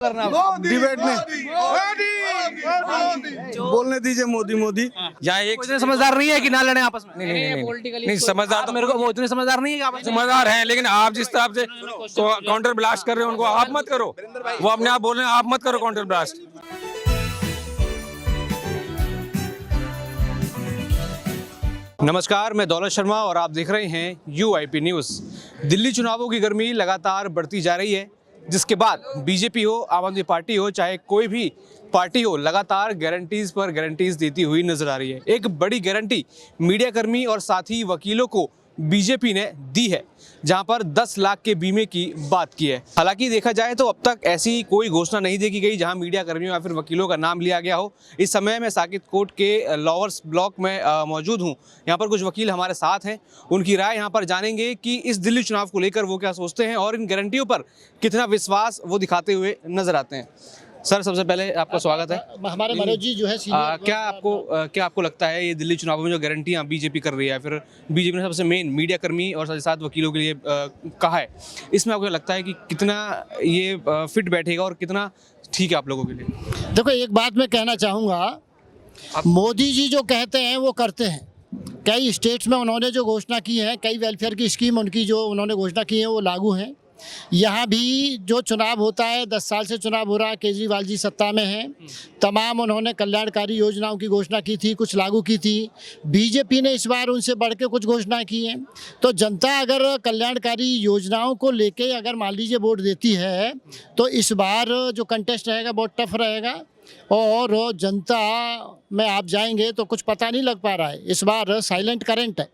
करना डिबेट में बोलने दीजिए मोदी मोदी। यहाँ एक इतने समझदार नहीं है कि ना लड़े आपस में। नहीं समझदार तो मेरे को वो इतने समझदार नहीं है कि आपस में। समझदार हैं, लेकिन आप जिस तरह से काउंटर ब्लास्ट कर रहे हो उनको आप मत करो। वो अपने आप बोल रहे हैं, आप मत करो काउंटर ब्लास्ट। नमस्कार, मैं दौलत शर्मा और आप देख रहे हैं UIP न्यूज़। दिल्ली चुनावों की गर्मी लगातार बढ़ती जा रही है, जिसके बाद बीजेपी हो, आम आदमी पार्टी हो, चाहे कोई भी पार्टी हो, लगातार गारंटीज पर गारंटीज देती हुई नजर आ रही है। एक बड़ी गारंटी मीडियाकर्मी और साथ ही वकीलों को बीजेपी ने दी है, जहां पर 10 लाख के बीमे की बात की है। हालांकि देखा जाए तो अब तक ऐसी कोई घोषणा नहीं दी गई जहां मीडिया कर्मियों या फिर वकीलों का नाम लिया गया हो। इस समय मैं साकेत कोर्ट के लॉवर्स ब्लॉक में मौजूद हूं। यहां पर कुछ वकील हमारे साथ हैं, उनकी राय यहां पर जानेंगे कि इस दिल्ली चुनाव को लेकर वो क्या सोचते हैं और इन गारंटियों पर कितना विश्वास वो दिखाते हुए नजर आते हैं। सर, सबसे पहले आपका स्वागत है। हमारे मनोज जी जो है क्या आपको लगता है ये दिल्ली चुनावों में जो गारंटियां बीजेपी कर रही है, फिर बीजेपी ने सबसे मेन मीडिया कर्मी और साथ वकीलों के लिए कहा है, इसमें आपको लगता है कि कितना ये फिट बैठेगा और कितना ठीक है आप लोगों के लिए? देखो, एक बात मैं कहना चाहूँगा, मोदी जी जो कहते हैं वो करते हैं। कई स्टेट्स में उन्होंने जो घोषणा की है, कई वेलफेयर की स्कीम उनकी जो उन्होंने घोषणा की है वो लागू हैं। यहाँ भी जो चुनाव होता है, 10 साल से चुनाव हो रहा है, केजरीवाल जी सत्ता में हैं, तमाम उन्होंने कल्याणकारी योजनाओं की घोषणा की थी, कुछ लागू की थी। बीजेपी ने इस बार उनसे बढ़ के कुछ घोषणा की हैं। तो जनता अगर कल्याणकारी योजनाओं को लेके अगर मान लीजिए वोट देती है, तो इस बार जो कंटेस्ट रहेगा बहुत टफ रहेगा और जनता में आप जाएंगे तो कुछ पता नहीं लग पा रहा है। इस बार साइलेंट करंट है।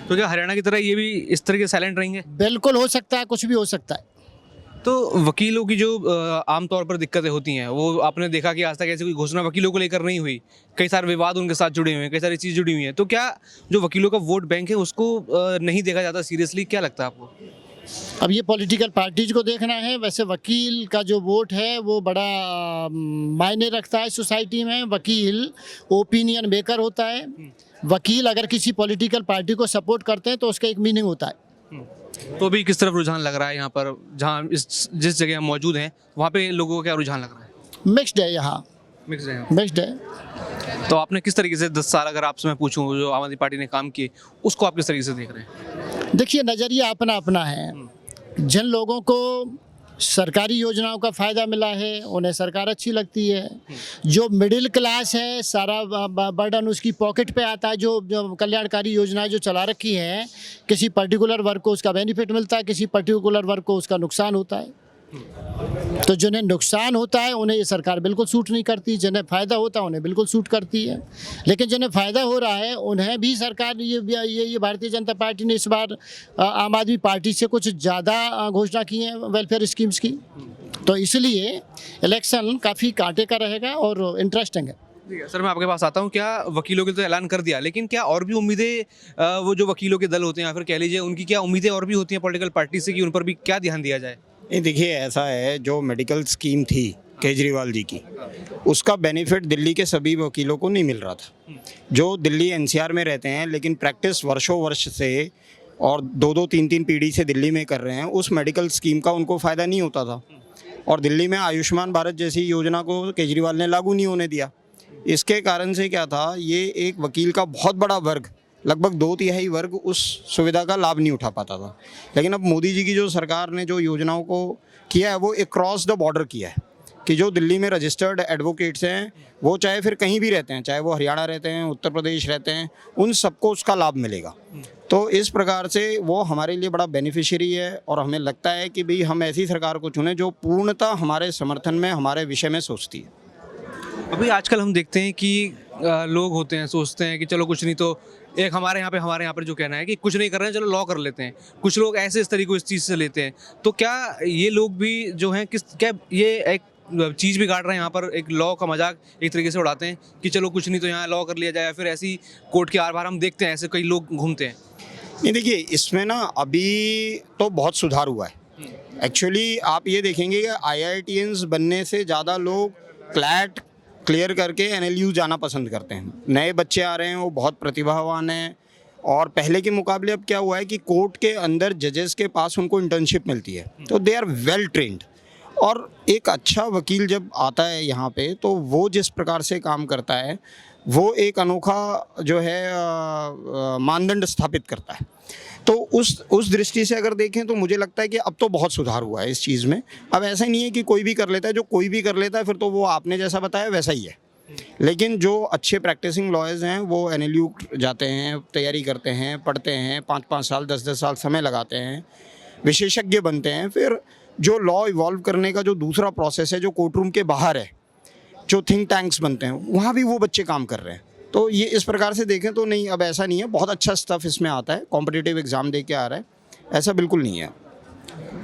तो क्या हरियाणा की तरह ये भी इस तरह के साइलेंट रहेंगे? बिल्कुल हो सकता है, कुछ भी हो सकता है। तो वकीलों की जो आमतौर पर दिक्कतें होती हैं, वो आपने देखा कि आज तक ऐसी कोई घोषणा वकीलों को लेकर नहीं हुई। कई सारे विवाद उनके साथ जुड़े हुए हैं, कई सारी चीज़ जुड़ी हुई हैं। तो क्या जो वकीलों का वोट बैंक है उसको नहीं देखा जाता सीरियसली? क्या लगता है आपको? अब ये पॉलिटिकल पार्टीज को देखना है। वैसे वकील का जो वोट है वो बड़ा मायने रखता है सोसाइटी में। वकील ओपिनियन मेकर होता है। वकील अगर किसी पॉलिटिकल पार्टी को सपोर्ट करते हैं तो उसका एक मीनिंग होता है। तो अभी किस तरफ रुझान लग रहा है यहाँ पर, जहाँ जिस जगह हम मौजूद हैं वहाँ पे लोगों को क्या रुझान लग रहा है? मिक्स्ड है यहाँ, मिक्स है। मिक्स्ड है। तो आपने किस तरीके से 10 साल, अगर आपसे मैं पूछूं, जो आम आदमी पार्टी ने काम किए उसको आप किस तरीके से देख रहे हैं? देखिए, नज़रिया अपना अपना है। जिन लोगों को सरकारी योजनाओं का फ़ायदा मिला है उन्हें सरकार अच्छी लगती है। जो मिडिल क्लास है, सारा बर्डन उसकी पॉकेट पे आता है। जो कल्याणकारी योजनाएं जो चला रखी हैं, किसी पर्टिकुलर वर्ग को उसका बेनिफिट मिलता है, किसी पर्टिकुलर वर्ग को उसका नुकसान होता है। तो जिन्हें नुकसान होता है उन्हें ये सरकार बिल्कुल सूट नहीं करती, जिन्हें फ़ायदा होता है उन्हें बिल्कुल सूट करती है। लेकिन जिन्हें फ़ायदा हो रहा है उन्हें भी सरकार ये भारतीय जनता पार्टी ने इस बार आम आदमी पार्टी से कुछ ज़्यादा घोषणा की है वेलफेयर स्कीम्स की। तो इसलिए इलेक्शन काफ़ी कांटे का रहेगा और इंटरेस्टिंग है। ठीक है सर, मैं आपके पास आता हूँ। क्या वकीलों के तो ऐलान कर दिया, लेकिन क्या और भी उम्मीदें वो जो वकीलों के दल होते हैं या फिर कह लीजिए उनकी क्या उम्मीदें और भी होती हैं पॉलिटिकल पार्टी से कि उन पर भी क्या ध्यान दिया जाए? नहीं, देखिए, ऐसा है, जो मेडिकल स्कीम थी केजरीवाल जी की, उसका बेनिफिट दिल्ली के सभी वकीलों को नहीं मिल रहा था। जो दिल्ली NCR में रहते हैं लेकिन प्रैक्टिस वर्षों वर्ष से और 2-2, 3-3 पीढ़ी से दिल्ली में कर रहे हैं, उस मेडिकल स्कीम का उनको फ़ायदा नहीं होता था। और दिल्ली में आयुष्मान भारत जैसी योजना को केजरीवाल ने लागू नहीं होने दिया। इसके कारण से क्या था, ये एक वकील का बहुत बड़ा वर्ग, लगभग 2/3 वर्ग उस सुविधा का लाभ नहीं उठा पाता था। लेकिन अब मोदी जी की जो सरकार ने जो योजनाओं को किया है वो एक क्रॉस द बॉर्डर किया है कि जो दिल्ली में रजिस्टर्ड एडवोकेट्स हैं, वो चाहे फिर कहीं भी रहते हैं, चाहे वो हरियाणा रहते हैं, उत्तर प्रदेश रहते हैं, उन सबको उसका लाभ मिलेगा। तो इस प्रकार से वो हमारे लिए बड़ा बेनिफिशियरी है और हमें लगता है कि भाई हम ऐसी सरकार को चुनें जो पूर्णतः हमारे समर्थन में, हमारे विषय में सोचती है। अभी आजकल हम देखते हैं कि लोग होते हैं, सोचते हैं कि चलो कुछ नहीं, तो एक हमारे यहाँ पर जो कहना है कि कुछ नहीं कर रहे हैं, चलो लॉ कर लेते हैं। कुछ लोग ऐसे इस तरीके को इस चीज़ से लेते हैं। तो क्या ये लोग भी जो हैं क्या ये एक चीज़ भी काट रहे हैं यहाँ पर, एक लॉ का मजाक एक तरीके से उड़ाते हैं कि चलो कुछ नहीं तो यहाँ लॉ कर लिया जाए, या फिर ऐसी कोर्ट के आर पार हम देखते हैं ऐसे कई लोग घूमते हैं? नहीं, देखिए, इसमें ना अभी तो बहुत सुधार हुआ है। एक्चुअली आप ये देखेंगे कि IITians बनने से ज़्यादा लोग क्लैट क्लियर करके NLU जाना पसंद करते हैं। नए बच्चे आ रहे हैं, वो बहुत प्रतिभावान हैं। और पहले के मुकाबले अब क्या हुआ है कि कोर्ट के अंदर जजेस के पास उनको इंटर्नशिप मिलती है, तो दे आर वेल ट्रेंड। और एक अच्छा वकील जब आता है यहाँ पे तो वो जिस प्रकार से काम करता है वो एक अनोखा जो है मानदंड स्थापित करता है। तो उस दृष्टि से अगर देखें तो मुझे लगता है कि अब तो बहुत सुधार हुआ है इस चीज़ में। अब ऐसा नहीं है कि कोई भी कर लेता है, जो कोई भी कर लेता है फिर तो वो आपने जैसा बताया वैसा ही है। लेकिन जो अच्छे प्रैक्टिसिंग लॉयर्स हैं वो एनएलयू जाते हैं, तैयारी करते हैं, पढ़ते हैं, 5-5 साल 10-10 साल समय लगाते हैं, विशेषज्ञ बनते हैं। फिर जो लॉ इवॉल्व करने का जो दूसरा प्रोसेस है जो कोर्ट रूम के बाहर है, जो थिंक टैंक्स बनते हैं, वहाँ भी वो बच्चे काम कर रहे हैं। तो ये इस प्रकार से देखें तो नहीं, अब ऐसा नहीं है, बहुत अच्छा स्टफ़ इसमें आता है, कॉम्पिटिटिव एग्ज़ाम दे के आ रहा है, ऐसा बिल्कुल नहीं है।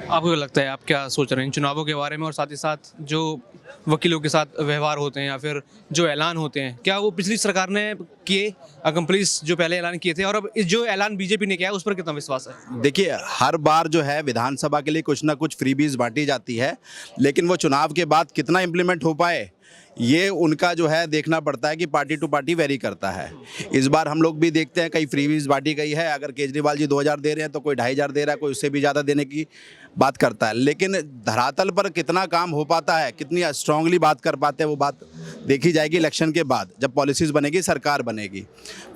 आपको क्या लगता है, आप क्या सोच रहे हैं चुनावों के बारे में, और साथ ही साथ जो वकीलों के साथ व्यवहार होते हैं या फिर जो ऐलान होते हैं, क्या वो पिछली सरकार ने किए अकम्प्लिश जो पहले ऐलान किए थे, और अब जो ऐलान बीजेपी ने किया है उस पर कितना विश्वास है? देखिए, हर बार जो है विधानसभा के लिए कुछ ना कुछ फ्रीबीज बांटी जाती है, लेकिन वो चुनाव के बाद कितना इम्प्लीमेंट हो पाए ये उनका जो है देखना पड़ता है कि पार्टी टू पार्टी वेरी करता है। इस बार हम लोग भी देखते हैं कई फ्रीबीज बांटी गई है। अगर केजरीवाल जी 2000 दे रहे हैं तो कोई 2500 दे रहा है, कोई उससे भी ज़्यादा देने की बात करता है। लेकिन धरातल पर कितना काम हो पाता है, कितनी स्ट्रांगली बात कर पाते हैं, वो बात देखी जाएगी इलेक्शन के बाद, जब पॉलिसीज़ बनेगी, सरकार बनेगी।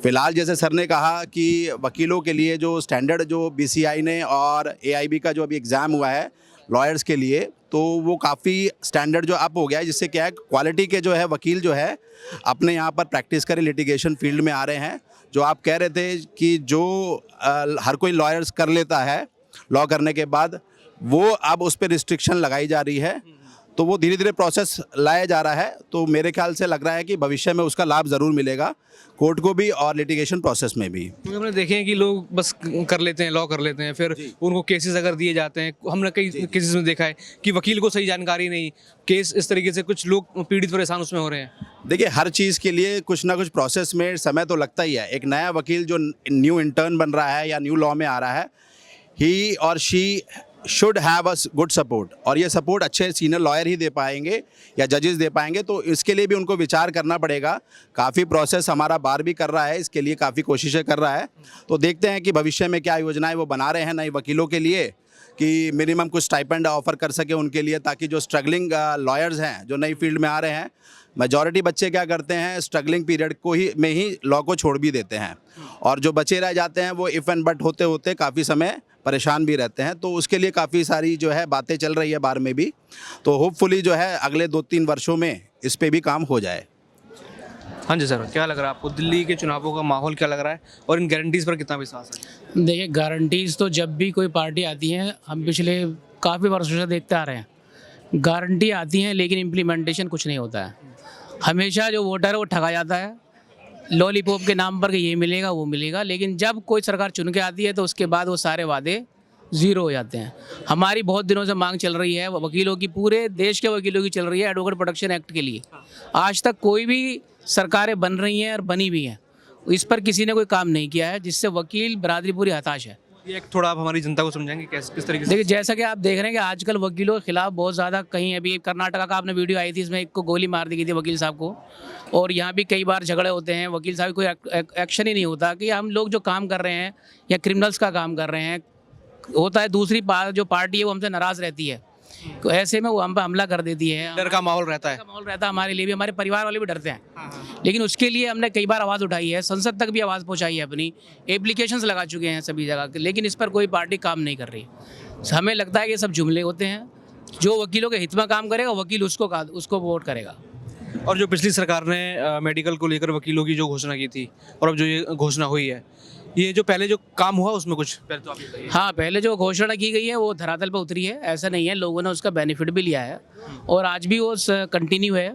फिलहाल जैसे सर ने कहा कि वकीलों के लिए जो स्टैंडर्ड जो BCI ने और AIB का जो अभी एग्ज़ाम हुआ है लॉयर्स के लिए, तो वो काफ़ी स्टैंडर्ड जो अप हो गया है, जिससे क्या है क्वालिटी के जो है वकील जो है अपने यहाँ पर प्रैक्टिस करें, लिटिगेशन फील्ड में आ रहे हैं। जो आप कह रहे थे कि जो हर कोई लॉयर्स कर लेता है लॉ करने के बाद, वो अब उस पर रिस्ट्रिक्शन लगाई जा रही है, तो वो धीरे धीरे प्रोसेस लाया जा रहा है। तो मेरे ख्याल से लग रहा है कि भविष्य में उसका लाभ ज़रूर मिलेगा कोर्ट को भी और लिटिगेशन प्रोसेस में भी। क्योंकि हमने देखे हैं कि लोग बस कर लेते हैं, लॉ कर लेते हैं, फिर उनको केसेस अगर दिए जाते हैं, हमने कई केसेस में देखा है कि वकील को सही जानकारी नहीं, केस इस तरीके से कुछ लोग पीड़ित परेशान उसमें हो रहे हैं। देखिए, हर चीज़ के लिए कुछ ना कुछ प्रोसेस में समय तो लगता ही है। एक नया वकील जो न्यू इंटर्न बन रहा है या न्यू लॉ में आ रहा है, ही और she should have a good support, और ये सपोर्ट अच्छे सीनियर लॉयर ही दे पाएंगे या जजेस दे पाएंगे। तो इसके लिए भी उनको विचार करना पड़ेगा। काफ़ी प्रोसेस हमारा बार भी कर रहा है, इसके लिए काफ़ी कोशिशें कर रहा है। तो देखते हैं कि भविष्य में क्या योजनाएं वो बना रहे हैं नए वकीलों के लिए, कि मिनिमम कुछ स्टाइपेंड ऑफर कर सके उनके लिए, ताकि जो स्ट्रगलिंग लॉयर्स हैं जो नई फील्ड में आ रहे हैं, मेजॉरिटी बच्चे क्या करते हैं, स्ट्रगलिंग पीरियड को ही में ही लॉ को छोड़ भी देते हैं, और जो बचे रह जाते हैं वो इफ़ एंड बट होते होते काफ़ी समय परेशान भी रहते हैं। तो उसके लिए काफ़ी सारी जो है बातें चल रही है बार में भी। तो होपफुली जो है अगले 2-3 वर्षों में इस पे भी काम हो जाए। हाँ जी सर, क्या लग रहा है आपको, दिल्ली के चुनावों का माहौल क्या लग रहा है, और इन गारंटीज़ पर कितना विश्वास है? देखिए, गारंटीज़ तो जब भी कोई पार्टी आती है, हम पिछले काफ़ी वर्षों से देखते आ रहे हैं, गारंटी आती हैं लेकिन इम्प्लीमेंटेशन कुछ नहीं होता है। हमेशा जो वोटर है वो ठगा जाता है लॉलीपॉप के नाम पर कि ये मिलेगा वो मिलेगा, लेकिन जब कोई सरकार चुन के आती है तो उसके बाद वो सारे वादे ज़ीरो हो जाते हैं। हमारी बहुत दिनों से मांग चल रही है वकीलों की, पूरे देश के वकीलों की चल रही है एडवोकेट प्रोटेक्शन एक्ट के लिए। आज तक कोई भी सरकारें बन रही हैं और बनी भी हैं, इस पर किसी ने कोई काम नहीं किया है, जिससे वकील बरादरी पूरी हताश है। ये एक थोड़ा आप हमारी जनता को समझाएंगे किस तरीके से? देखिए, जैसा कि आप देख रहे हैं कि आजकल वकीलों के खिलाफ बहुत ज़्यादा, कहीं अभी कर्नाटका का आपने वीडियो आई थी, इसमें एक को गोली मार दी गई थी वकील साहब को, और यहाँ भी कई बार झगड़े होते हैं, वकील साहब कोई एक्शन ही नहीं होता कि हम लोग जो काम कर रहे हैं या क्रिमिनल्स का काम कर रहे हैं, होता है दूसरी जो पार्टी है वो हमसे नाराज़ रहती है, तो ऐसे में वो हम पर हमला कर देती है। डर का माहौल रहता है, माहौल रहता है हमारे लिए भी, हमारे परिवार वाले भी डरते हैं। लेकिन उसके लिए हमने कई बार आवाज़ उठाई है, संसद तक भी आवाज़ पहुंचाई है, अपनी एप्लीकेशंस लगा चुके हैं सभी जगह, लेकिन इस पर कोई पार्टी काम नहीं कर रही। हमें लगता है कि ये सब जुमले होते हैं, जो वकीलों के हित में काम करेगा वकील उसको वोट करेगा। और जो पिछली सरकार ने मेडिकल को लेकर वकीलों की जो घोषणा की थी, और अब जो ये घोषणा हुई है, ये जो पहले जो काम हुआ उसमें कुछ पहले तो आप बताइए। हाँ, पहले जो घोषणा की गई है वो धरातल पर उतरी है, ऐसा नहीं है, लोगों ने उसका बेनिफिट भी लिया है और आज भी वो कंटिन्यू है,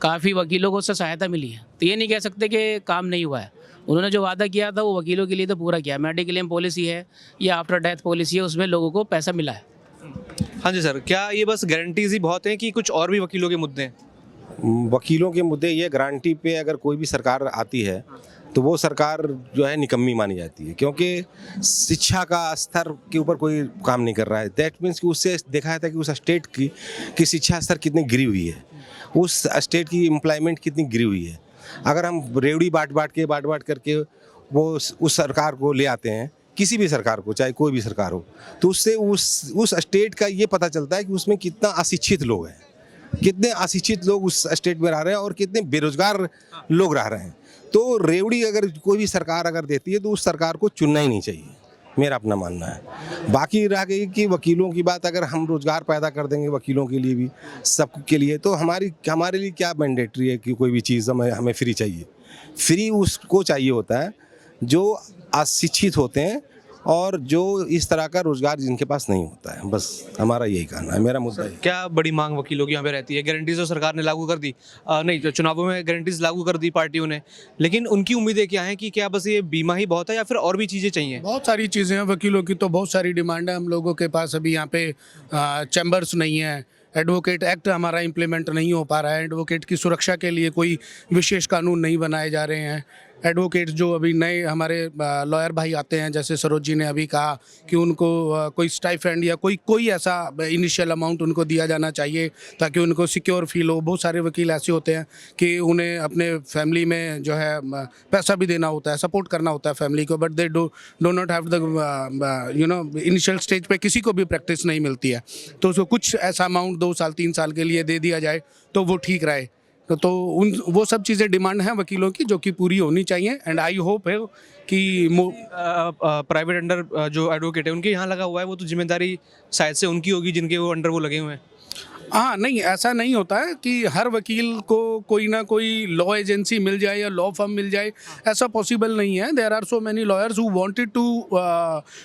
काफ़ी वकीलों को उससे सहायता मिली है। तो ये नहीं कह सकते कि काम नहीं हुआ है। उन्होंने जो वादा किया था वो वकीलों के लिए तो पूरा किया। मेडिक्लेम पॉलिसी है या आफ्टर डेथ पॉलिसी है, उसमें लोगों को पैसा मिला है। हाँ जी सर, क्या ये बस गारंटीज ही बहुत हैं कि कुछ और भी वकीलों के मुद्दे हैं? वकीलों के मुद्दे, ये गारंटी पे अगर कोई भी सरकार आती है तो वो सरकार जो है निकम्मी मानी जाती है, क्योंकि शिक्षा का स्तर के ऊपर कोई काम नहीं कर रहा है। दैट मीन्स कि उससे देखा जाता है कि उस स्टेट की शिक्षा स्तर कितनी गिरी हुई है, उस स्टेट की एम्प्लॉयमेंट कितनी गिरी हुई है। अगर हम रेवड़ी बांट बांट करके वो उस सरकार को ले आते हैं किसी भी सरकार को, चाहे कोई भी सरकार हो, तो उससे उस स्टेट का ये पता चलता है कि उसमें कितना अशिक्षित लोग हैं, कितने अशिक्षित लोग उस स्टेट में रह रहे हैं और कितने बेरोजगार लोग रह रहे हैं। तो रेवड़ी अगर कोई भी सरकार अगर देती है तो उस सरकार को चुनना ही नहीं चाहिए, मेरा अपना मानना है। बाकी रह गई कि वकीलों की बात, अगर हम रोजगार पैदा कर देंगे वकीलों के लिए भी, सबके लिए, तो हमारे लिए क्या मैंडेटरी है कि कोई भी चीज़ हमें फ्री चाहिए? फ्री उसको चाहिए होता है जो अशिक्षित होते हैं और जो इस तरह का रोजगार जिनके पास नहीं होता है। बस हमारा यही कहना है, मेरा मुद्दा है। क्या बड़ी मांग वकीलों की यहाँ पे रहती है? गारंटीज तो सरकार ने लागू कर दी, नहीं तो चुनावों में गारंटीज लागू कर दी पार्टियों ने, लेकिन उनकी उम्मीदें क्या हैं कि क्या बस ये बीमा ही बहुत है या फिर और भी चीज़ें चाहिए? बहुत सारी चीज़ें हैं वकीलों की, तो बहुत सारी डिमांड है हम लोगों के पास। अभी यहाँ पे चैम्बर्स नहीं है, एडवोकेट एक्ट हमारा इम्प्लीमेंट नहीं हो पा रहा है, एडवोकेट की सुरक्षा के लिए कोई विशेष कानून नहीं बनाए जा रहे हैं। एडवोकेट जो अभी नए हमारे लॉयर भाई आते हैं, जैसे सरोज जी ने अभी कहा कि उनको कोई स्टाइपेंड या कोई ऐसा इनिशियल अमाउंट उनको दिया जाना चाहिए ताकि उनको सिक्योर फील हो। बहुत सारे वकील ऐसे होते हैं कि उन्हें अपने फैमिली में जो है पैसा भी देना होता है, सपोर्ट करना होता है फैमिली को, but they do not have the initial stage पे किसी को भी प्रैक्टिस नहीं मिलती है। तो उसको कुछ ऐसा अमाउंट 2 साल 3 साल के लिए दे दिया जाए तो वो ठीक रहे। तो वो सब चीज़ें डिमांड हैं वकीलों की जो कि पूरी होनी चाहिए। एंड आई होप है कि प्राइवेट अंडर जो एडवोकेट है उनके यहाँ लगा हुआ है, वो तो जिम्मेदारी शायद से उनकी होगी जिनके वो अंडर वो लगे हुए हैं। हाँ, नहीं ऐसा नहीं होता है कि हर वकील को कोई ना कोई लॉ एजेंसी मिल जाए या लॉ फर्म मिल जाए, ऐसा पॉसिबल नहीं है। There are so many lawyers who wanted to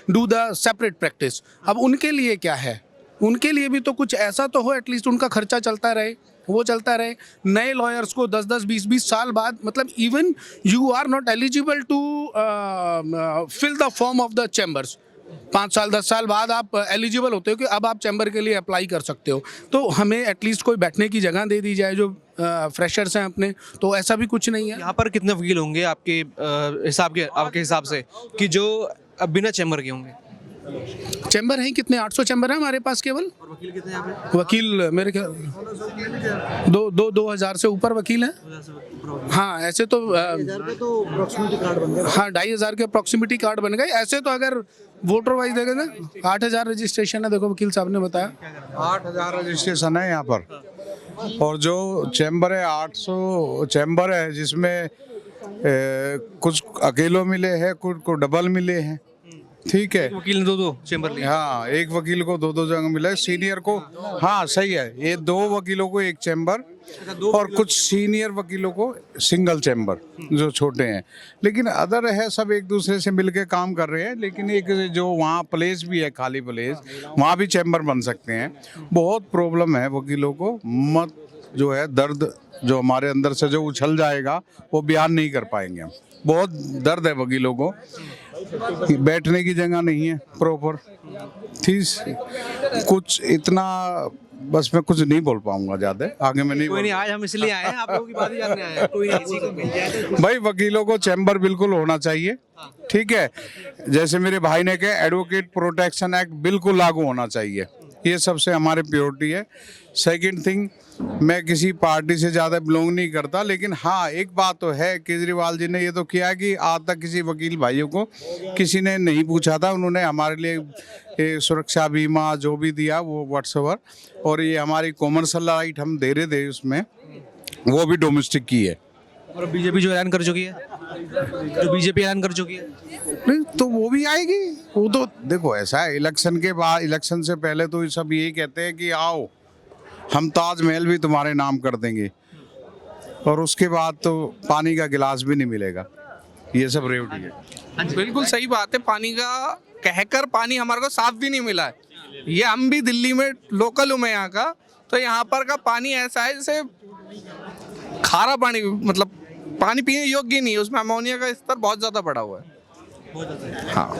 do the separate practice. अब उनके लिए क्या है, उनके लिए भी तो कुछ ऐसा तो हो, एटलीस्ट उनका खर्चा चलता रहे, वो चलता रहे। नए लॉयर्स को 10-10, 20-20 साल बाद, मतलब even you are not eligible to fill the form of the chambers. 5 साल 10 साल बाद आप एलिजिबल होते हो कि अब आप चैम्बर के लिए अप्लाई कर सकते हो। तो हमें एटलीस्ट कोई बैठने की जगह दे दी जाए जो फ्रेशर्स हैं अपने, तो ऐसा भी कुछ नहीं है। यहाँ पर कितने वकील होंगे आपके हिसाब से कि जो बिना चैम्बर के होंगे? चैम्बर हैं कितने? 800 चैम्बर हैं हमारे पास केवल। और वकील कितने यहाँ पे? वकील मेरे ख्याल 2,000 से ऊपर वकील हैं। हाँ, ऐसे तो हाँ 2,500 के अप्रॉक्सीमेटी कार्ड बन गए। ऐसे तो अगर वोटर वाइज देखें ना 8,000 रजिस्ट्रेशन है। देखो वकील साहब ने बताया 8,000 रजिस्ट्रेशन है यहाँ पर, और जो चैम्बर है 800 चैम्बर है, जिसमें कुछ अकेलों मिले हैं, कुछ को डबल मिले हैं। ठीक है, वकील ने 2 चैम्बर लिए। हाँ, एक वकील को 2 जगह मिला है, सीनियर को। हाँ सही है, ये 2 वकीलों को 1 चैम्बर और कुछ सीनियर वकीलों को सिंगल चैम्बर जो छोटे हैं। लेकिन अदर है सब एक दूसरे से मिलके काम कर रहे हैं। लेकिन एक जो वहाँ प्लेस भी है, खाली प्लेस, वहाँ भी चैम्बर बन सकते हैं। बहुत प्रॉब्लम है वकीलों को, मत जो है दर्द जो हमारे अंदर से जो उछल जाएगा वो बयान नहीं कर पाएंगे हम। बहुत दर्द है वकीलों को, बैठने की जगह नहीं है प्रॉपर। ठीक, कुछ इतना बस मैं कुछ नहीं बोल पाऊंगा ज़्यादा आगे। मैं नहीं, कोई नहीं, आज हम इसलिए आए हैं, आप लोगों की बात ही जानने आए हैं। कोई नहीं, भाई वकीलों को चैम्बर बिल्कुल होना चाहिए। ठीक है, जैसे मेरे भाई ने कहा एडवोकेट प्रोटेक्शन एक्ट बिल्कुल लागू होना चाहिए, ये सबसे हमारे प्योरिटी है। सेकंड थिंग, मैं किसी पार्टी से ज़्यादा बिलोंग नहीं करता, लेकिन हाँ एक बात तो है, केजरीवाल जी ने ये तो किया कि आज तक किसी वकील भाइयों को किसी ने नहीं पूछा था। उन्होंने हमारे लिए ये सुरक्षा बीमा जो भी दिया वो व्हाट्सएवर, और ये हमारी कॉमर्शियल राइट हम दे रहे थे उसमें, वो भी डोमेस्टिक की है। और बीजेपी जो ऐलान कर चुकी है, ऐलान कर चुकी है, नहीं तो वो भी आएगी। वो तो देखो ऐसा है, इलेक्शन के बाद, इलेक्शन से पहले तो ये सब यही कहते हैं कि आओ हम ताजमहल भी तुम्हारे नाम कर देंगे, और उसके बाद तो पानी का गिलास भी नहीं मिलेगा। ये सब रेवड़ी है। बिल्कुल सही बात है। पानी का कहकर पानी हमारे को साफ भी नहीं मिला है। ये हम भी दिल्ली में लोकल हूँ मैं यहाँ का, तो यहाँ पर का पानी ऐसा है जैसे खारा पानी, मतलब पानी पीने योग्य नहीं है। उसमें अमोनिया का स्तर बहुत ज़्यादा बढ़ा हुआ है। हाँ,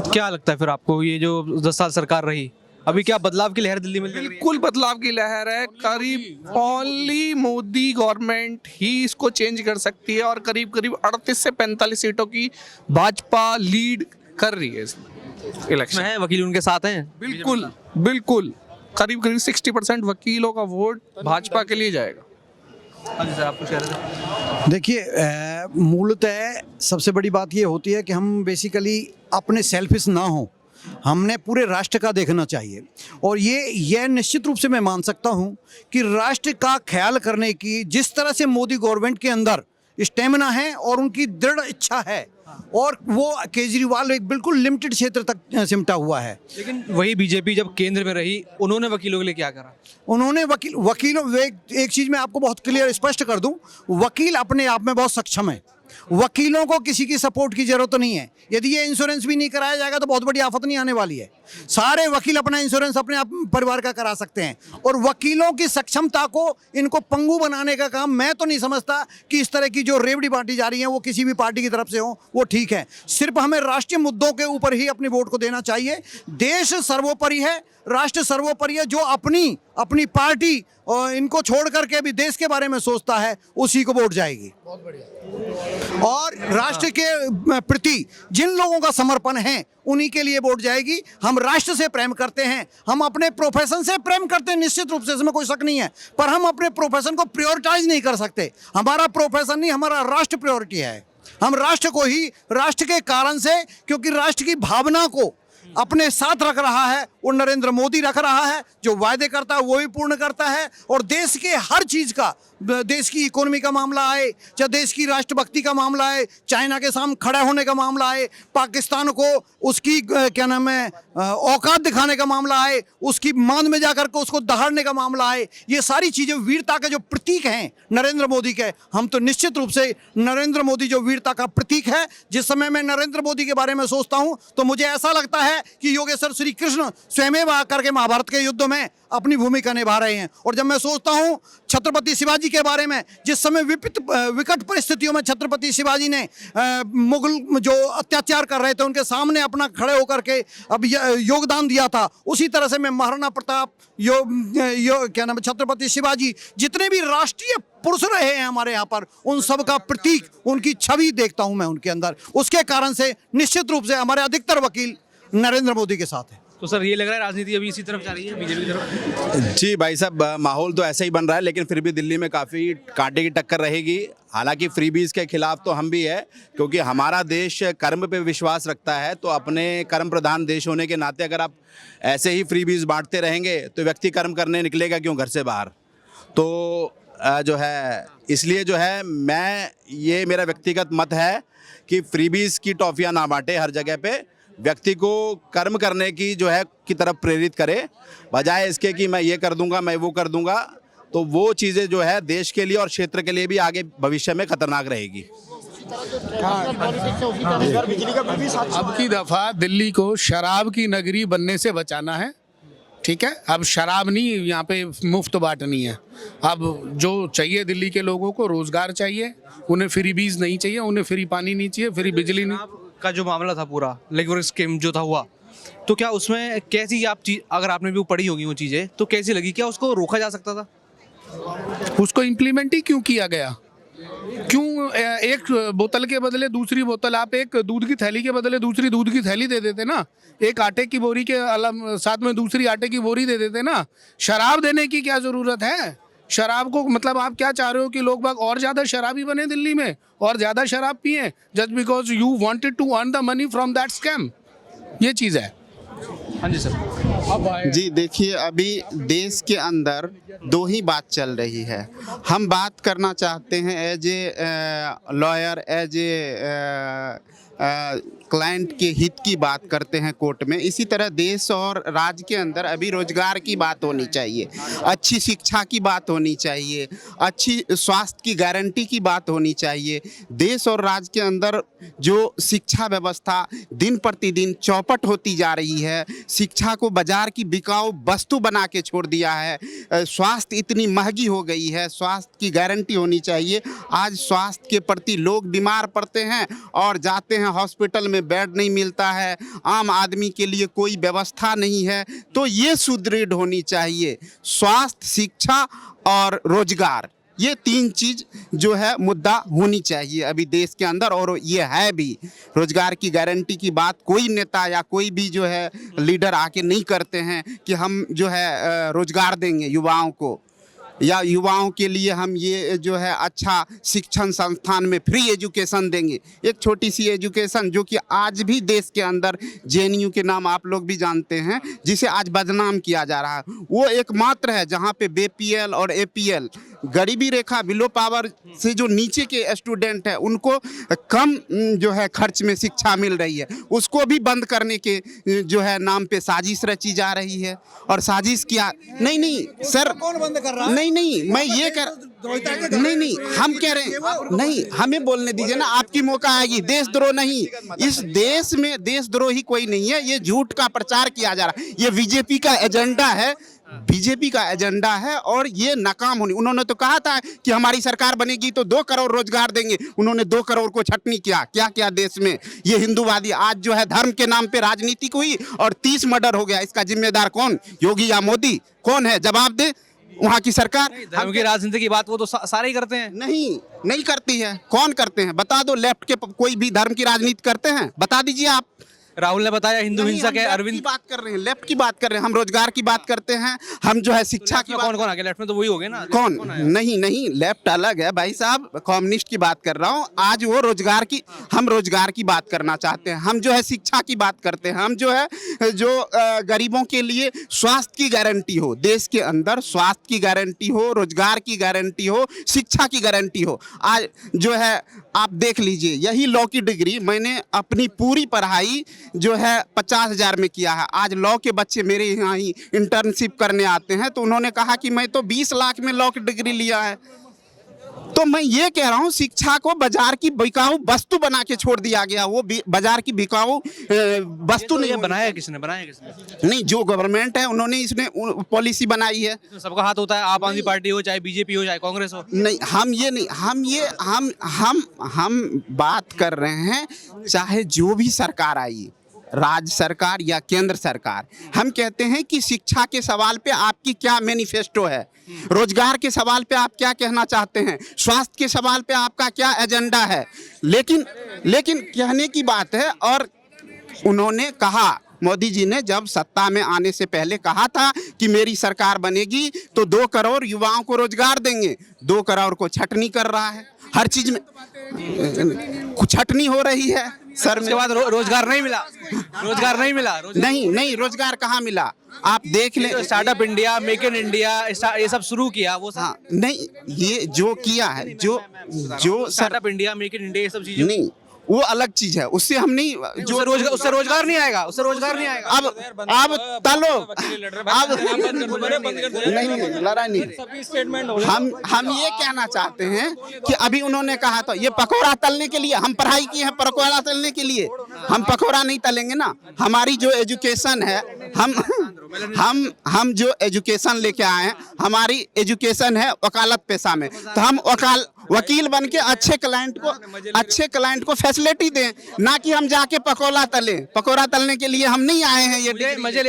क्या लगता है फिर आपको, ये जो 10 साल सरकार रही, अभी क्या बदलाव की लहर दिल्ली में चल रही है? बिल्कुल बदलाव की लहर है। करीब ओनली मोदी गवर्नमेंट ही इसको चेंज कर सकती है, और करीब करीब 38 से 45 सीटों की भाजपा लीड कर रही है इस इलेक्शन है। वकील उनके साथ हैं? बिल्कुल बिल्कुल, करीब करीब 60% वकीलों का वोट भाजपा के लिए जाएगा। हाँ जी सर, आप कुछ कह रहे थे? देखिए मूलतः सबसे बड़ी बात ये होती है कि हम बेसिकली अपने सेल्फिश ना हो, हमने पूरे राष्ट्र का देखना चाहिए। और यह निश्चित रूप से मैं मान सकता हूँ कि राष्ट्र का ख्याल करने की जिस तरह से मोदी गवर्नमेंट के अंदर स्टेमिना है और उनकी दृढ़ इच्छा है, और वो केजरीवाल एक बिल्कुल लिमिटेड क्षेत्र तक सिमटा हुआ है। लेकिन वही बीजेपी जब केंद्र में रही, उन्होंने वकीलों के लिए क्या करा? उन्होंने वकीलों एक चीज़ मैं आपको बहुत क्लियर स्पष्ट कर दूं, वकील अपने आप में बहुत सक्षम है। वकीलों को किसी की सपोर्ट की जरूरत नहीं है। यदि ये इंश्योरेंस भी नहीं कराया जाएगा तो बहुत बड़ी आफत नहीं आने वाली है। सारे वकील अपना इंश्योरेंस अपने आप परिवार का करा सकते हैं। और वकीलों की सक्षमता को इनको पंगु बनाने का काम मैं तो नहीं समझता कि इस तरह की जो रेवड़ी बांटी जा रही है वो किसी भी पार्टी की तरफ से हो, वो ठीक है। सिर्फ हमें राष्ट्रीय मुद्दों के ऊपर ही अपनी वोट को देना चाहिए। देश सर्वोपरि है, राष्ट्र सर्वोपरि है। जो अपनी पार्टी इनको छोड़ करके भी देश के बारे में सोचता है उसी को वोट जाएगी। और राष्ट्र के प्रति जिन लोगों का समर्पण है उन्हीं के लिए वोट जाएगी। हम राष्ट्र से प्रेम करते हैं, हम अपने प्रोफेशन से प्रेम करते हैं, निश्चित रूप से इसमें कोई शक नहीं है। पर हम अपने प्रोफेशन को प्रायोरिटाइज नहीं कर सकते। हमारा प्रोफेशन नहीं, हमारा राष्ट्र प्रायोरिटी है। हम राष्ट्र को ही राष्ट्र के कारण से, क्योंकि राष्ट्र की भावना को अपने साथ रख रहा है वो नरेंद्र मोदी रख रहा है। जो वायदे करता है वो भी पूर्ण करता है। और देश के हर चीज़ का, देश की इकोनॉमी का मामला आए, चाहे देश की राष्ट्रभक्ति का मामला आए, चाइना के सामने खड़े होने का मामला आए, पाकिस्तान को उसकी क्या नाम है औकात दिखाने का मामला आए, उसकी मान में जाकर के उसको दहाड़ने का मामला आए, ये सारी चीज़ें वीरता के जो प्रतीक हैं नरेंद्र मोदी के, हम तो निश्चित रूप से नरेंद्र मोदी जो वीरता का प्रतीक है। जिस समय मैं नरेंद्र मोदी के बारे में सोचता हूँ तो मुझे ऐसा लगता है कि योगेश्वर श्री कृष्ण स्वयं आकर के महाभारत के युद्ध में अपनी भूमिका निभा रहे हैं। और जब मैं सोचता हूँ छत्रपति शिवाजी के बारे में, जिस समय विकट परिस्थितियों में छत्रपति शिवाजी ने मुगल जो अत्याचार कर रहे थे उनके सामने अपना खड़े होकर के अब योगदान दिया था, उसी तरह से मैं महाराणा प्रताप क्या नाम है छत्रपति शिवाजी, जितने भी राष्ट्रीय पुरुष रहे हैं हमारे यहाँ पर, उन सब का प्रतीक, उनकी छवि देखता हूँ मैं उनके अंदर। उसके कारण से निश्चित रूप से हमारे अधिकतर वकील नरेंद्र मोदी के साथ है। तो सर ये लग रहा है राजनीति अभी इसी तरफ जा रही है, बीजेपी की तरफ? जी भाई साहब, माहौल तो ऐसा ही बन रहा है, लेकिन फिर भी दिल्ली में काफ़ी कांटे की टक्कर रहेगी। हालांकि फ्रीबीज के खिलाफ तो हम भी है, क्योंकि हमारा देश कर्म पे विश्वास रखता है। तो अपने कर्म प्रधान देश होने के नाते अगर आप ऐसे ही फ्रीबीज बांटते रहेंगे तो व्यक्ति कर्म करने निकलेगा क्यों घर से बाहर। तो जो है इसलिए जो है ये मेरा व्यक्तिगत मत है कि फ्रीबीज की टॉफियाँ ना बांटे, हर जगह पे व्यक्ति को कर्म करने की जो है की तरफ प्रेरित करे, बजाय इसके कि मैं ये कर दूंगा, मैं वो कर दूंगा। तो वो चीज़ें जो है देश के लिए और क्षेत्र के लिए भी आगे भविष्य में खतरनाक रहेगी। अब की दफ़ा दिल्ली को शराब की नगरी बनने से बचाना है, ठीक है। अब शराब नहीं यहाँ पे मुफ्त बांटनी है। अब जो चाहिए दिल्ली के लोगों को रोज़गार चाहिए, उन्हें फ्री बीज नहीं चाहिए, उन्हें फ्री पानी नहीं चाहिए, फ्री बिजली नहीं। का जो मामला था पूरा लेबर स्कीम जो था हुआ, तो क्या उसमें कैसी आप चीज, अगर आपने भी पढ़ी होगी वो चीज़ें, तो कैसी लगी? क्या उसको रोका जा सकता था? उसको इम्प्लीमेंट ही क्यों किया गया? क्यों एक बोतल के बदले दूसरी बोतल, आप एक दूध की थैली के बदले दूसरी दूध की थैली दे देते ना, एक आटे की बोरी के साथ में दूसरी आटे की बोरी दे देते ना। शराब देने की क्या ज़रूरत है? शराब को मतलब आप क्या चाह रहे हो कि लोग बाग और ज़्यादा शराबी बने दिल्ली में और ज़्यादा शराब पिए just because you wanted to earn the money from that scam? ये चीज़ है। हाँ जी सर। जी देखिए, अभी देश के अंदर दो ही बात चल रही है। हम बात करना चाहते हैं as a lawyer, as a client के हित की बात करते हैं कोर्ट में। इसी तरह देश और राज्य के अंदर अभी रोजगार की बात होनी चाहिए, अच्छी शिक्षा की बात होनी चाहिए, अच्छी स्वास्थ्य की गारंटी की बात होनी चाहिए। देश और राज्य के अंदर जो शिक्षा व्यवस्था दिन प्रतिदिन चौपट होती जा रही है, शिक्षा को बाजार की बिकाऊ वस्तु बना के छोड़ दिया है, स्वास्थ्य इतनी महंगी हो गई है, स्वास्थ्य की गारंटी होनी चाहिए। आज स्वास्थ्य के प्रति लोग बीमार पड़ते हैं और जाते हैं हॉस्पिटल में, बेड नहीं मिलता है, आम आदमी के लिए कोई व्यवस्था नहीं है। तो ये सुदृढ़ होनी चाहिए, स्वास्थ्य, शिक्षा और रोजगार, ये तीन चीज जो है मुद्दा होनी चाहिए अभी देश के अंदर। और ये है भी, रोजगार की गारंटी की बात कोई नेता या कोई भी जो है लीडर आके नहीं करते हैं कि हम जो है रोजगार देंगे युवाओं को। या युवाओं के लिए हम ये जो है अच्छा शिक्षण संस्थान में फ्री एजुकेशन देंगे। एक छोटी सी एजुकेशन जो कि आज भी देश के अंदर जेएनयू के नाम आप लोग भी जानते हैं, जिसे आज बदनाम किया जा रहा है, वो एकमात्र है जहाँ पे बीपीएल और एपीएल गरीबी रेखा बिलो पावर से जो नीचे के स्टूडेंट है उनको कम जो है खर्च में शिक्षा मिल रही है, उसको भी बंद करने के जो है नाम पे साजिश रची जा रही है। और साजिश किया नहीं सर, कौन बंद कर रहा है? नहीं मैं ये नहीं हम कह रहे हैं, नहीं हमें बोलने दीजिए ना, आपकी मौका आएगी। देशद्रोह नहीं, इस देश में देशद्रोही कोई नहीं है, ये झूठ का प्रचार किया जा रहा है, ये बीजेपी का एजेंडा है, बीजेपी का एजेंडा है और ये नाकाम होनी। उन्होंने तो कहा था कि हमारी सरकार बनेगी तो 2 करोड़ रोजगार देंगे, उन्होंने 2 करोड़ को छटनी किया, क्या देश में ये हिंदूवादी आज जो है धर्म के नाम पे राजनीति हुई और 30 मर्डर हो गया। इसका जिम्मेदार कौन, योगी या मोदी, कौन है? जवाब दे वहाँ की सरकार। धर्म की राजनीति की बात वो तो सारे ही करते हैं। नहीं करती है। कौन करते हैं बता दो, लेफ्ट के कोई भी धर्म की राजनीति करते हैं? बता दीजिए आप। राहुल ने बताया हिंदू हिंसा के, अरविंद की बात कर रहे हैं, लेफ्ट की बात कर रहे हैं, हम रोजगार की बात करते हैं, हम जो है शिक्षा की कौन कौन आ गया लेफ्ट में? तो वही हो गए ना। कौन नहीं लेफ्ट अलग है भाई साहब, कम्युनिस्ट की बात कर रहा हूँ। आज वो रोजगार की, हम रोजगार की बात करना चाहते हैं, हम जो है शिक्षा की बात करते हैं, हम जो है जो गरीबों के लिए स्वास्थ्य की गारंटी हो, देश के अंदर स्वास्थ्य की गारंटी हो, रोजगार की गारंटी हो, शिक्षा की गारंटी हो। आज जो है आप देख लीजिए, यही लॉ की डिग्री मैंने अपनी पूरी पढ़ाई जो है 50,000 में किया है। आज लॉ के बच्चे मेरे यहाँ ही इंटर्नशिप करने आते हैं तो उन्होंने कहा कि मैं तो 20 लाख में लॉ की डिग्री लिया है। तो मैं ये कह रहा हूँ शिक्षा को बाजार की बिकाऊ वस्तु बना के छोड़ दिया गया, वो बाजार की बिकाऊ वस्तु नहीं। बनाया किसने? नहीं, जो गवर्नमेंट है उन्होंने इसने पॉलिसी बनाई है। सबका हाथ होता है, आप आदमी पार्टी हो, चाहे बीजेपी हो, चाहे कांग्रेस हो। नहीं, हम बात कर रहे हैं चाहे जो भी सरकार आई, राज्य सरकार या केंद्र सरकार, हम कहते हैं कि शिक्षा के सवाल पे आपकी क्या मैनिफेस्टो है, रोजगार के सवाल पे आप क्या कहना चाहते हैं, स्वास्थ्य के सवाल पे आपका क्या एजेंडा है। लेकिन कहने की बात है। और उन्होंने कहा, मोदी जी ने जब सत्ता में आने से पहले कहा था कि मेरी सरकार बनेगी तो 2 करोड़ युवाओं को रोजगार देंगे। 2 करोड़ को छटनी कर रहा है, हर चीज में छटनी हो रही है सर। उसके बाद रोजगार नहीं मिला, नहीं रोजगार कहाँ मिला? आप देख लें, startup India, make in India, ये सब शुरू किया वो। हाँ, नहीं, ये जो किया है, जो startup India, make in India, ये सब चीजें नहीं, वो अलग चीज है, उससे हम नहीं, जो उससे रोजगार नहीं आएगा, अब तलो, अब नहीं लड़ा नहीं। हम ये कहना चाहते हैं कि अभी उन्होंने कहा तो ये पकौड़ा तलने के लिए, हम पढ़ाई की है पकौड़ा तलने के लिए, हम पकौड़ा नहीं तलेंगे ना। हमारी जो एजुकेशन है, हम जो एजुकेशन लेके आए हैं, हमारी एजुकेशन है वकालत पेशा में, तो हम वकील बन के अच्छे क्लाइंट को फैसिलिटी दें, ना कि हम जाके पकौड़ा तलें। पकौड़ा तलने के लिए हम नहीं आए हैं। ये मजे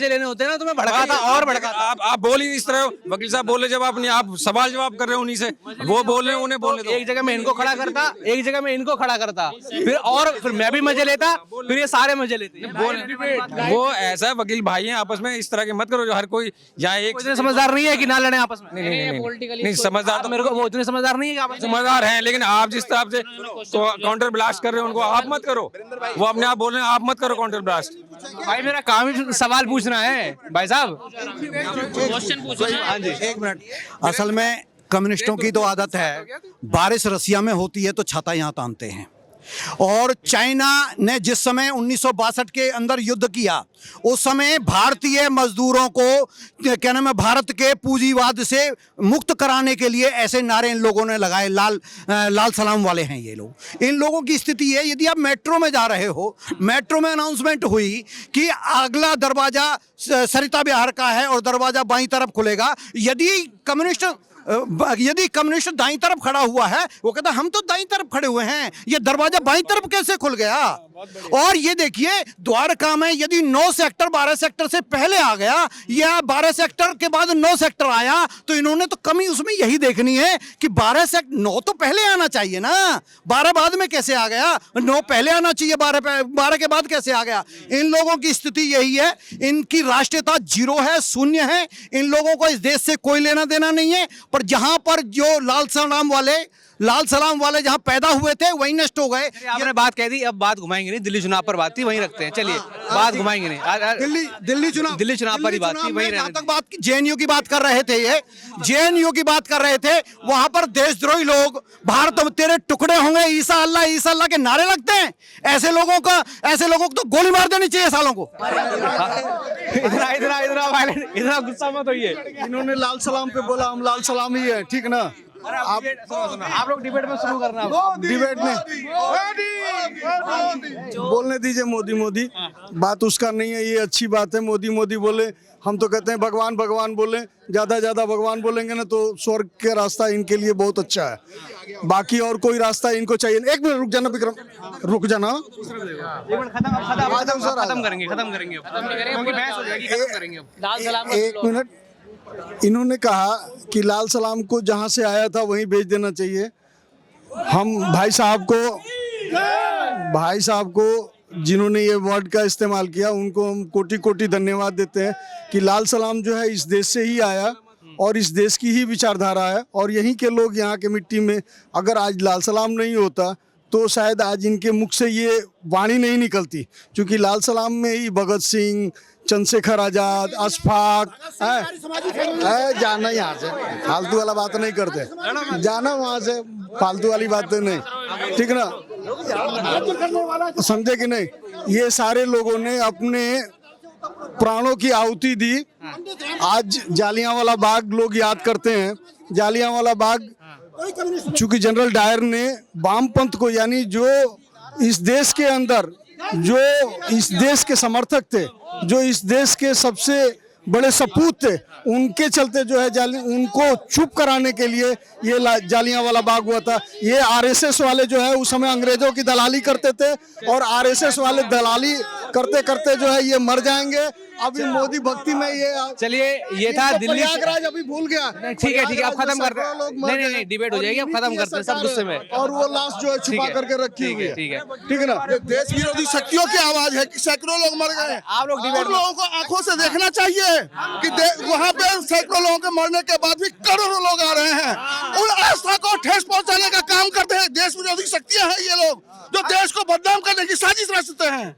लेने होते हैं ना, तो मैं भड़काता और भड़काता। आप बोल ही इस तरह, वकील साहब बोले जब आप सवाल जवाब कर रहे हो उन्हीं से, वो बोल रहे हैं, उन्हें बोलने दो। एक जगह में इनको खड़ा करता, एक जगह में इनको खड़ा करता, फिर मैं भी मजे लेता, फिर ये सारे मजे लेते। वो ऐसा वकील भाई हैं, आपस में इस तरह के मत करो जो हर कोई यहाँ एक समझदार नहीं है कि ना लड़े आपस में। नहीं समझदार तो मेरे को वो इतने समझदार नहीं है। समझदार हैं, लेकिन आप जिस तरह से काउंटर ब्लास्ट कर रहे हो उनको आप मत करो, वो अपने आप बोल रहे हैं आप मत करो काउंटर ब्लास्ट। भाई मेरा काम ही सवाल पूछना है भाई साहब। हाँ जी, 1 मिनट। असल में कम्युनिस्टों की तो आदत है, बारिश रसिया में होती है तो छाता यहाँ तानते हैं। और चाइना ने जिस समय 1962 के अंदर युद्ध किया, उस समय भारतीय मजदूरों को क्या नाम है, भारत के पूंजीवाद से मुक्त कराने के लिए ऐसे नारे इन लोगों ने लगाए। लाल सलाम वाले हैं ये लोग। इन लोगों की स्थिति है, यदि आप मेट्रो में जा रहे हो, मेट्रो में अनाउंसमेंट हुई कि अगला दरवाजा सरिता विहार का है और दरवाजा बाईं तरफ खुलेगा, यदि कम्युनिस्ट दाईं तरफ खड़ा हुआ है, वो कहता हम तो दाईं तरफ खड़े हुए हैं, ये दरवाजा बाईं तरफ कैसे खुल गया? और ये देखिए द्वारका में यदि 9 सेक्टर 12 सेक्टर से पहले आ गया या 12 सेक्टर के बाद 9 सेक्टर आया तो इन्होंने तो कमी उसमें यही देखनी है कि 12 सेक्टर 9 तो पहले आना चाहिए ना, 12 बाद में कैसे आ गया, 9 पहले आना चाहिए, 12 के बाद कैसे आ गया। इन लोगों की स्थिति यही है, इनकी राष्ट्रीयता जीरो है, शून्य है, इन लोगों को इस देश से कोई लेना देना नहीं है। पर जहां पर जो लाल सलाम वाले जहां पैदा हुए थे वही नष्ट हो गए। आपने बात कह दी, अब बात घुमाएंगे नहीं, दिल्ली चुनाव पर बात थी वहीं रखते हैं। चलिए बात घुमाएंगे नहीं, दिल्ली चुनाव पर ही बात थी वहीं जहां तक बात जेएनयू की बात कर रहे थे, ये जेएनयू की बात कर रहे थे, वहां पर देशद्रोही लोग भारत तेरे टुकड़े होंगे ईसा अल्लाह के नारे लगते हैं। ऐसे लोगों को तो गोली मार देनी चाहिए सालों को। इतना गुस्सा मत होइए। इन्होंने लाल सलाम पे बोला, हम लाल सलाम ही है, ठीक ना। आप लोग डिबेट में शुरू करना, डिबेट में बोलने दीजिए। मोदी बात उसका नहीं है, ये अच्छी बात है। मोदी बोले, हम तो कहते हैं भगवान बोले, ज्यादा भगवान बोलेंगे ना तो स्वर्ग का रास्ता इनके लिए बहुत अच्छा है। बाकी और कोई रास्ता इनको चाहिए। एक मिनट रुक जाना विक्रम, रुक जाना। खत्म करेंगे एक मिनट। इन्होंने कहा कि लाल सलाम को जहां से आया था वहीं भेज देना चाहिए। हम भाई साहब को जिन्होंने ये वर्ड का इस्तेमाल किया उनको हम कोटि धन्यवाद देते हैं कि लाल सलाम जो है इस देश से ही आया और इस देश की ही विचारधारा है और यहीं के लोग यहाँ के मिट्टी में। अगर आज लाल सलाम नहीं होता तो शायद आज इनके मुख से ये वाणी नहीं निकलती, क्योंकि लाल सलाम में ही भगत सिंह, चंद्रशेखर आजाद, अशफाक है। जाना यहाँ से, फालतू वाला बात नहीं करते, जाना वहाँ से, फालतू वाली बातें नहीं, ठीक ना, समझे कि नहीं। ये सारे लोगों ने अपने प्राणों की आहुति दी। आज जालियांवाला बाग लोग याद करते हैं। जालियांवाला बाग चूंकि जनरल डायर ने वामपंथ को, यानी जो इस देश के अंदर, जो इस देश के समर्थक थे, जो इस देश के सबसे बड़े सपूत थे, उनके चलते जो है उनको चुप कराने के लिए ये जालियांवाला बाग हुआ था। ये आरएसएस वाले जो है उस समय अंग्रेजों की दलाली करते थे और आरएसएस वाले दलाली करते करते जो है ये मर जाएंगे। अभी मोदी भक्ति में ये, चलिए ये था दिल्ली, प्रयागराज अभी भूल गया। ठीक है आप खत्म करते हैं। नहीं डिबेट हो जाएगी, अब खत्म करते हैं सब गुस्से में। और वो लाश जो है छुपा करके रखी हुई है, ठीक है ना। देश विरोधी शक्तियों की आवाज है कि सैकड़ों लोग मर गए। आप लोग डिबेट, लोगों को आंखों से देखना चाहिए कि वहाँ पे सैकड़ों लोगों के मरने के बाद भी करोड़ों लोग आ रहे हैं। उन आस्था को ठेस पहुंचाने का काम करते हैं देश विरोधी शक्तियां हैं ये लोग, जो देश को बदनाम करने की साजिश रचते हैं।